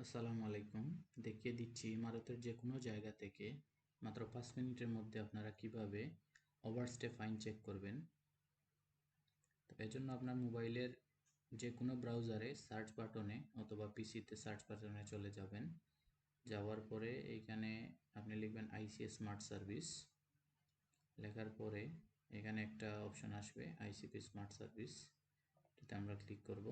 আসসালামু আলাইকুম। দেখিয়ে দিচ্ছি ভারতের যে কোনো জায়গা থেকে মাত্র 5 মিনিটের মধ্যে আপনারা কিভাবে ওভারস্টে ফাইন চেক করবেন। তো এজন্য আপনার মোবাইলের যে কোনো ব্রাউজারে সার্চ বাটনে অথবা পিসিতে সার্চ বাটনে চলে যাবেন। যাওয়ার পরে এইখানে আপনি লিখবেন আইসিএস স্মার্ট সার্ভিস। লেখার পরে এখানে একটা অপশন আসবে আইসিপি স্মার্ট সার্ভিস, এটাতে আমরা ক্লিক করব।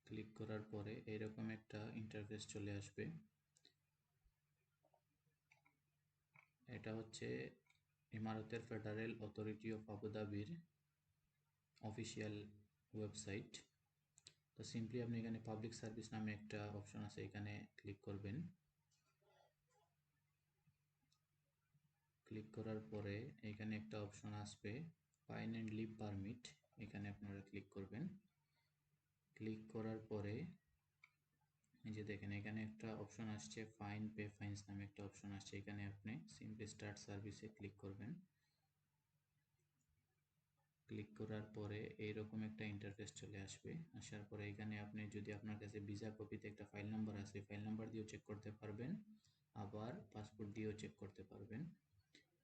ক্লিক করার পরে এরকম একটা ইন্টারফেস চলে আসবে। এটা হচ্ছে ইমারতের ফেডারেল অথরিটি অফ আবুধাবির অফিসিয়াল ওয়েবসাইট। তো সিম্পলি আপনি এখানে পাবলিক সার্ভিস নামে একটা অপশন আছে, এখানে ক্লিক করবেন। ক্লিক করার পরে এখানে একটা অপশন আসবে ফাইন অ্যান্ড লিভ পারমিট, এখানে আপনারা ক্লিক করবেন। ক্লিক করার পরে এই যে দেখেন এখানে একটা অপশন আসছে ফাইন পে ফাইন্স নামে একটা অপশন আসছে, এখানে আপনি সিম্পলি স্টার্ট সার্ভিসে ক্লিক করবেন। ক্লিক করার পরে এইরকম একটা ইন্টারফেস চলে আসবে। আসার পরে এখানে আপনি যদি আপনার কাছে ভিসা কপিতে একটা ফাইল নাম্বার আছে, ফাইল নাম্বার দিয়েও চেক করতে পারবেন, আবার পাসপোর্ট দিয়েও চেক করতে পারবেন।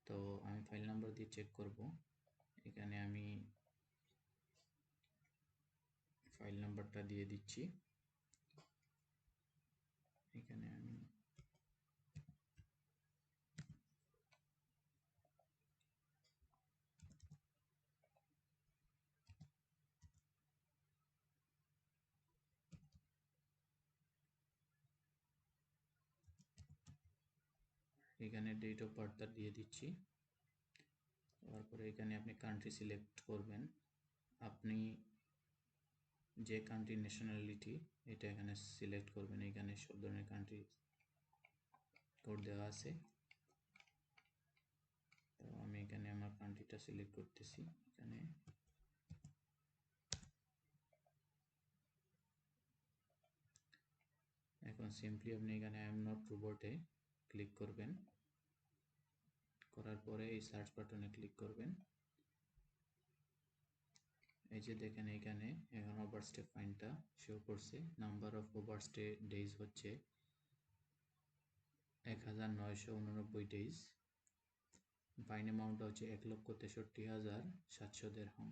তো আমি ফাইল নাম্বার দিয়ে চেক করব। এখানে আমি ফাইল নাম্বারটা দিয়ে দিচ্ছি। এখানে আমি এখানে ডেট অফ বার্থটা দিয়ে দিচ্ছি। তারপরে এখানে আপনি কান্ট্রি সিলেক্ট করবেন, আপনি যে কান্ট্রি ন্যাশনালিটি এটা এখানে সিলেক্ট করবেন। এখানে সব ধরনের কান্ট্রি কোড দেওয়া আছে। তো আমি এখানে আমার কান্ট্রিটা সিলেক্ট করতেছি। এখানে এখন সিম্পলি আপনি এখানে আই এম নট রোবটে ক্লিক করবেন। করার পরে এই সার্চ বাটনে ক্লিক করবেন। এই যে দেখেন এখানে এখন ওভারস্টে ফাইনটা শো করছে। নাম্বার অফ ওভারস্টে ডেজ হচ্ছে 1989 ডেজ। ফাইন অ্যামাউন্ট হচ্ছে 1,63,700 দিরহাম।